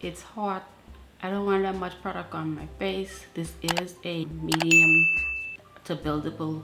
It's hot. I don't want that much product on my face. This is a medium to buildable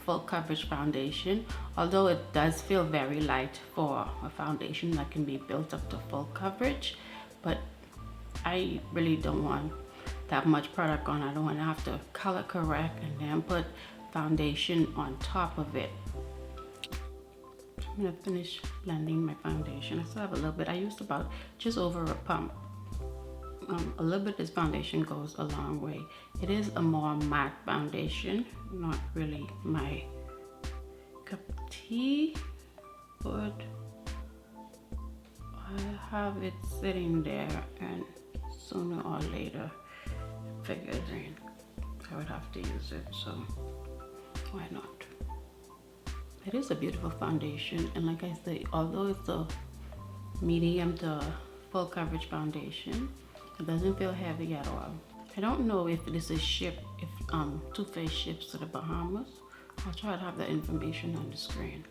full coverage foundation, although it does feel very light for a foundation that can be built up to full coverage. But I really don't want that much product on. I don't want to have to color correct and then put foundation on top of it. I'm gonna finish blending my foundation. I still have a little bit. I used about just over a pump. A little bit of this foundation goes a long way. It is a more matte foundation, not really my cup of tea, but I have it sitting there, and sooner or later I figured I would have to use it, so why not? It is a beautiful foundation, and like I say, although it's a medium to full coverage foundation, it doesn't feel heavy at all. I don't know if this is shipped, if Too Faced ships to the Bahamas. I'll try to have that information on the screen.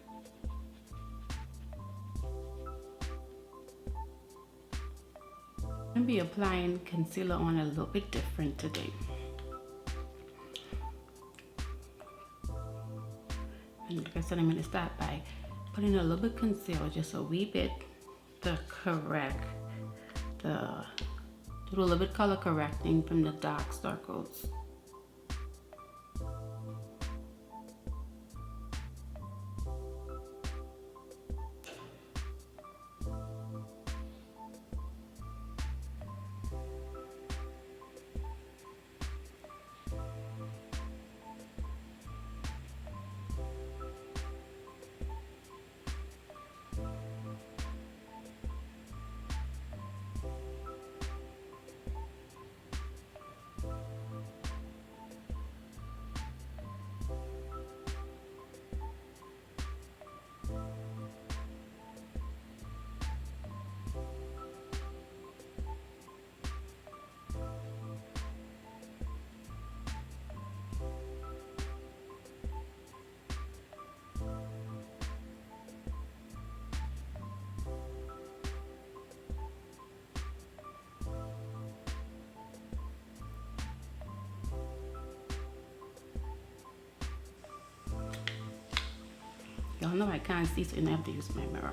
I'm gonna be applying concealer on a little bit different today. And like I said, I'm gonna start by putting a little bit of concealer, just a wee bit, to correct do a little bit color correcting from the dark circles. Y'all know I can't see, so I have to use my mirror.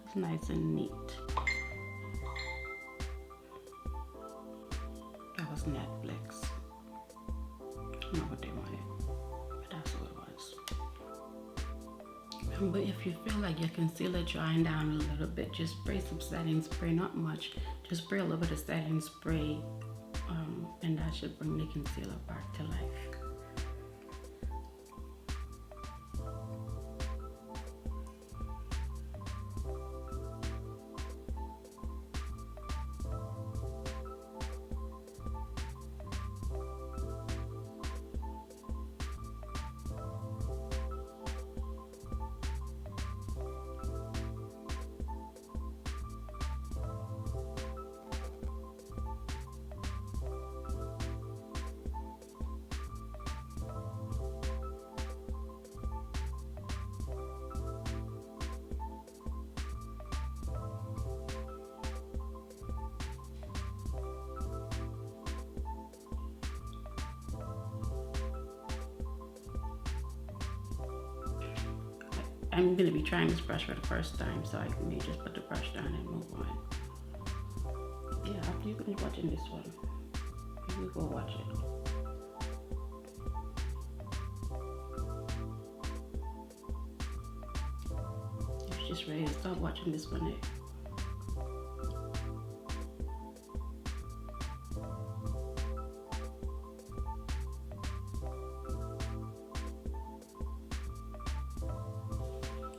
It's nice and neat. That was Netflix. I don't know what they wanted, but that's what it was. But if you feel like your concealer drying down a little bit, just spray some setting spray, not much. Just spray a little bit of setting spray, and that should bring the concealer back to life. I'm gonna be trying this brush for the first time, so I may just put the brush down and move on. Yeah, after you finish watching this one, you go watch it. You're just ready to start watching this one there.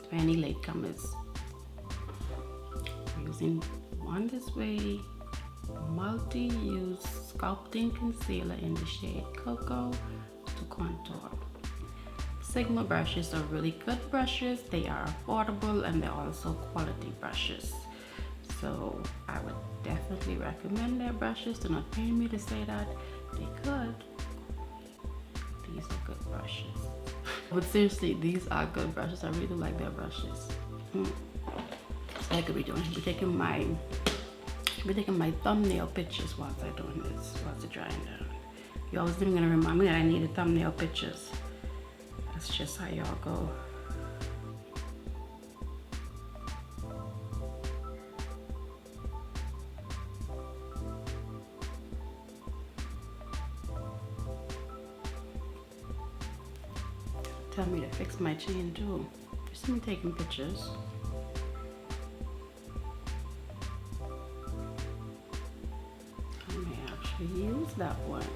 For any latecomers, we're using Born This Way multi-use sculpting concealer in the shade Cocoa to contour. Sigma brushes are really good brushes. They are affordable and they're also quality brushes. So I would definitely recommend their brushes. Do not pay me to say that. They could. These are good brushes. But seriously, these are good brushes. I really like their brushes. So I could be taking my thumbnail pictures whilst I'm doing this, whilst it's drying down. You always even gonna remind me that I needed thumbnail pictures. That's just how y'all go. Tell me to fix my chin too. Just me taking pictures. I may actually use that one.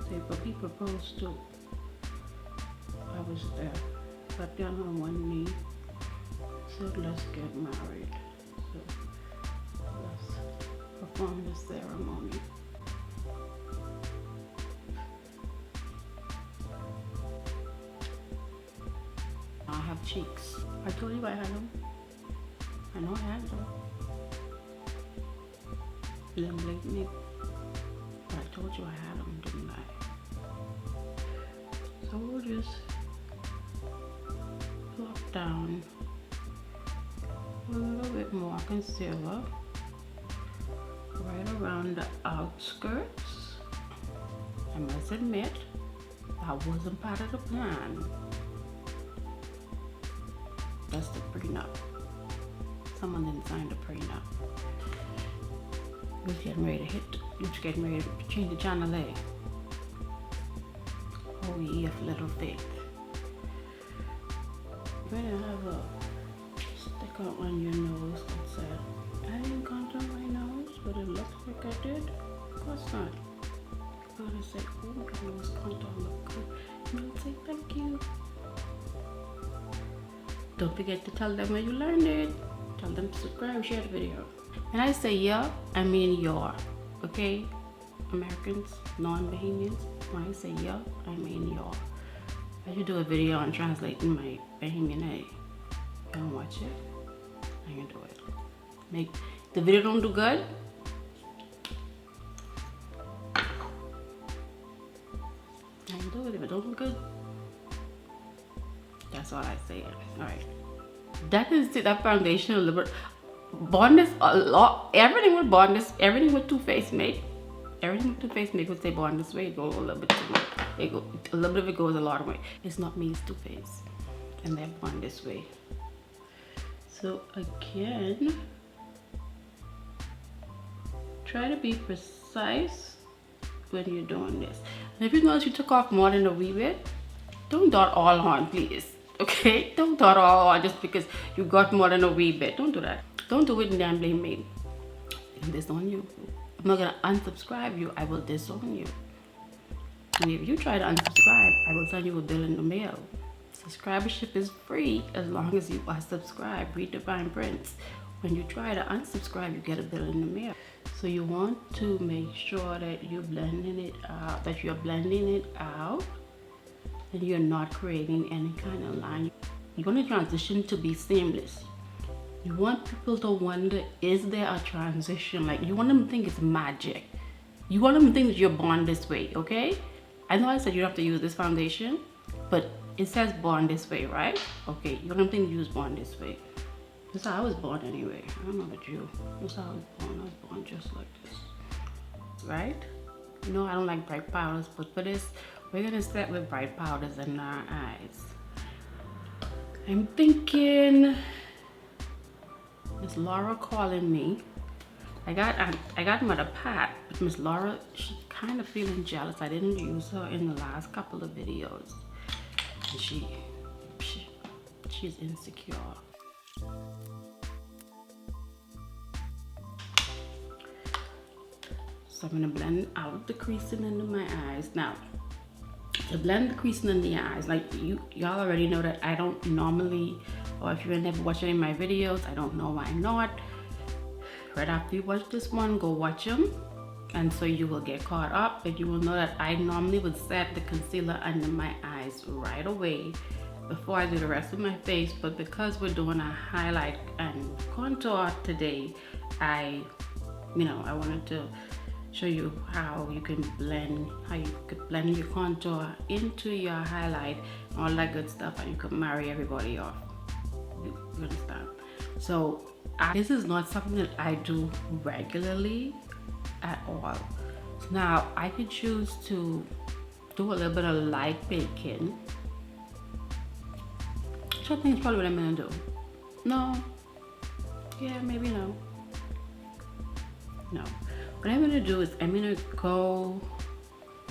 Say, but he proposed to. I was there. Got down on one knee. Said, let's get married. So let's perform the ceremony. I have cheeks. I told you I had them. I know I had them. Them like me. But I told you I had them, didn't I? So we'll just plop down a little bit more concealer right around the outskirts. I must admit, that wasn't part of the plan. That's the prenup. Someone didn't sign the prenup. Who's getting ready to hit? Who's getting ready to change the channel A? Oh, ye of little faith. You're gonna have a sticker on your nose that said, I didn't contour my nose, but it looks like I did. Of course not. You're gonna say, oh, your nose contour look good. And you'll say, thank you. Don't forget to tell them where you learned it. Tell them to subscribe, share the video. And I say yeah, I mean your. Okay? Americans, non-Bahamians. When I say yeah, I mean your. I should do a video on translating my Bahamian A. Don't watch it. I can do it. Make the video don't do good. I can do it if it don't do good. That's all I say. Alright. That is that foundation a little bit. Born This a lot. Everything with Born This, everything with Too Faced make. Everything with Too Faced make would say Born This Way. It goes a little bit too much. A little bit of it goes a lot of way. It's not me, it's Too Faced. And they're Born This Way. So again, try to be precise when you're doing this. And if you notice you took off more than a wee bit, don't dot all on, please. Okay? Don't dot all on just because you got more than a wee bit. Don't do that. Don't do it and then blame me. I'm disown you. I'm not gonna unsubscribe you. I will disown you. And if you try to unsubscribe, I will send you a bill in the mail. Subscribership is free as long as you are subscribed. Read the fine print. When you try to unsubscribe, you get a bill in the mail. So you want to make sure that you're blending it out, and you're not creating any kind of line. You want the transition to be seamless. You want people to wonder, is there a transition? Like, you want them to think it's magic. You want them to think that you're born this way, okay? I know I said you don't have to use this foundation, but it says Born This Way, right? Okay, you want them to think you was born this way. That's how I was born anyway. I don't know about you. That's how I was born. I was born just like this, right? No, I don't like bright powders, but for this, we're gonna start with bright powders in our eyes. I'm thinking Miss Laura calling me. I got Mother Pat, but Miss Laura, she's kind of feeling jealous. I didn't use her in the last couple of videos, and she's insecure. So I'm gonna blend out the creasing into my eyes. Now, to blend the creasing in the eyes, like y'all already know that I don't normally, or if you've never watched any of my videos, I don't know why not. Right after you watch this one, go watch them, and so you will get caught up, and you will know that I normally would set the concealer under my eyes right away before I do the rest of my face. But because we're doing a highlight and contour today, I wanted to show you how you could blend your contour into your highlight, all that good stuff, and you could marry everybody off. You understand? So this is not something that I do regularly at all. Now I could choose to do a little bit of light baking, which I think is probably what I'm gonna do. No, yeah, maybe no. What I'm gonna do is I'm gonna go,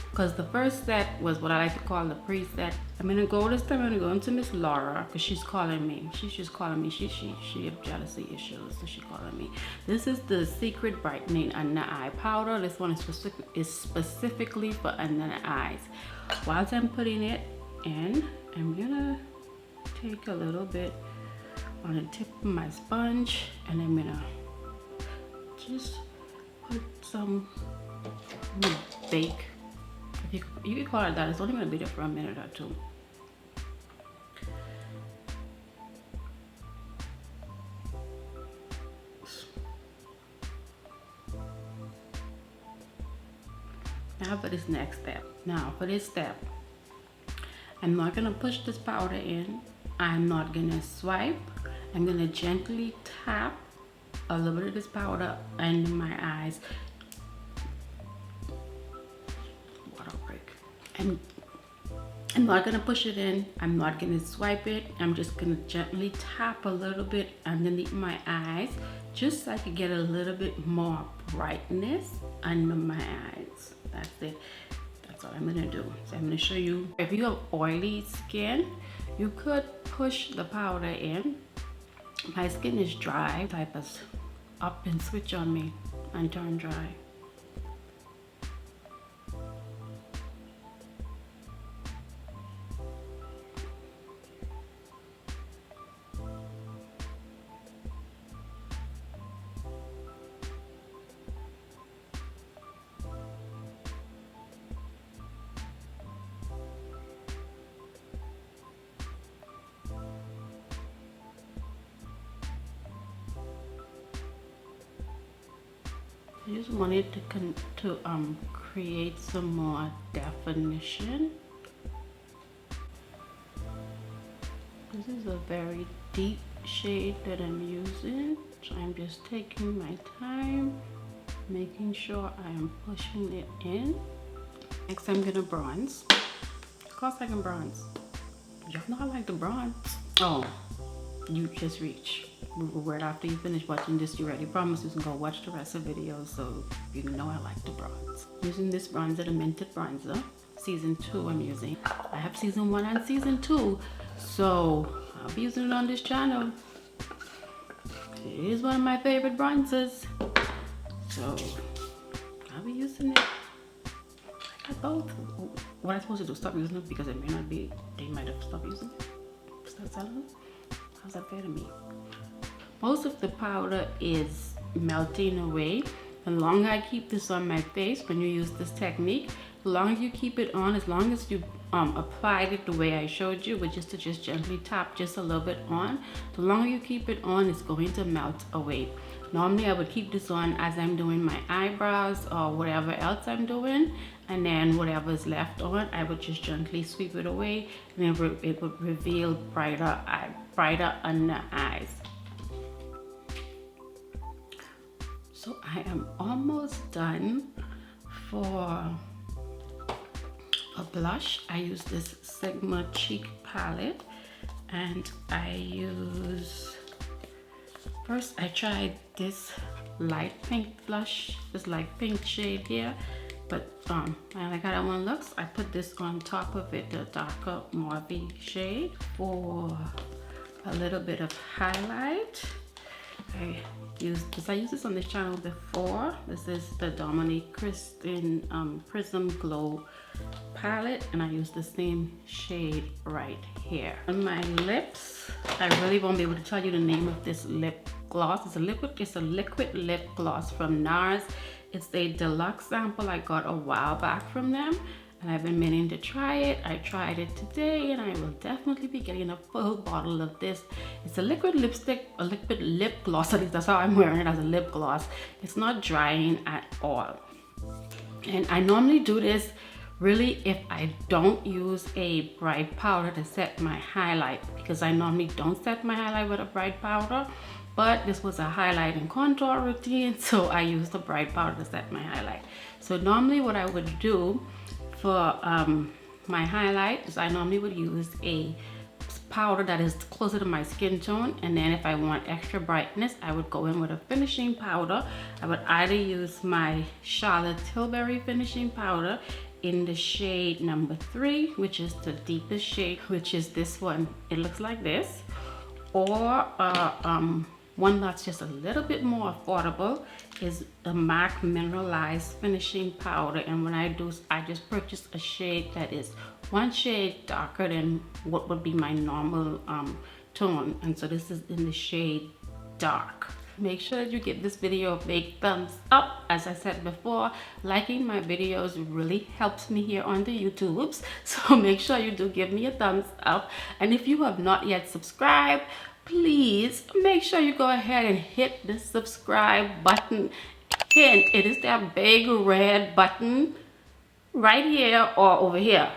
because the first step was what I like to call the preset. I'm gonna go this time. I'm gonna go into Miss Laura because she's calling me. She's just calling me. She have jealousy issues, so she's calling me. This is the Secret Brightening Under Eye Powder. This one is specifically for under the eyes. Whilst I'm putting it in, I'm gonna take a little bit on the tip of my sponge, and I'm gonna just put some bake. You can call it that. It's only going to be there for a minute or two. Now for this next step. Now for this step, I'm not going to push this powder in. I'm not going to swipe. I'm going to gently tap a little bit of this powder under my eyes. I'm not gonna push it in. I'm not gonna swipe it. I'm just gonna gently tap a little bit underneath my eyes, just so I can get a little bit more brightness under my eyes. That's it. That's all I'm gonna do. So I'm gonna show you. If you have oily skin, you could push the powder in. My skin is dry. Type of up and switch on me and turn dry. I just wanted to create some more definition. This is a very deep shade that I'm using, so I'm just taking my time, making sure I am pushing it in. Next I'm gonna bronze. Of course I can bronze. Y'all know I like to bronze. Oh, you just reach. Right after you finish watching this, you already promised you can go watch the rest of the videos, so you know I like to bronze. Using this bronzer, the Minted Bronzer, season 2 I'm using. I have season 1 and season 2, so I'll be using it on this channel. It is one of my favorite bronzers, so I'll be using it. I got both. What am I supposed to do? Stop using it because it may not be, they might have stopped using it. Start selling it? How's that fair to me? Most of the powder is melting away. The longer I keep this on my face, when you use this technique, the longer you keep it on, as long as you applied it the way I showed you, which is to just gently tap just a little bit on, the longer you keep it on, it's going to melt away. Normally I would keep this on as I'm doing my eyebrows or whatever else I'm doing, and then whatever is left on, I would just gently sweep it away, and it would reveal brighter under eyes. So I am almost done For a blush, I use this Sigma Cheek palette, and I use, first I tried this light pink blush, this light pink shade here, but I like how that one looks. I put this on top of it, the darker mauve shade. For a little bit of highlight, I used this on this channel before. This is the Dominique Prism Glow palette, and I use the same shade right here. On my lips, I really won't be able to tell you the name of this lip gloss. It's a liquid lip gloss from NARS. It's a deluxe sample I got a while back from them, and I've been meaning to try it. I tried it today, and I will definitely be getting a full bottle of this. It's a liquid lipstick, a liquid lip gloss. At least that's how I'm wearing it, as a lip gloss. It's not drying at all. And I normally do this really if I don't use a bright powder to set my highlight, because I normally don't set my highlight with a bright powder. But this was a highlight and contour routine, so I used a bright powder to set my highlight. So normally what I would do for my highlight is I normally would use a powder that is closer to my skin tone, and then if I want extra brightness, I would go in with a finishing powder. I would either use my Charlotte Tilbury finishing powder in the shade number 3, which is the deepest shade, which is this one. It looks like this, or one that's just a little bit more affordable is the MAC mineralized finishing powder. And when I do, I just purchased a shade that is one shade darker than what would be my normal tone, and so this is in the shade dark. Make sure that you give this video a big thumbs up. As I said before, liking my videos really helps me here on the YouTubes, so make sure you do give me a thumbs up. And if you have not yet subscribed, please make sure you go ahead and hit the subscribe button. Hint, it is that big red button right here or over here.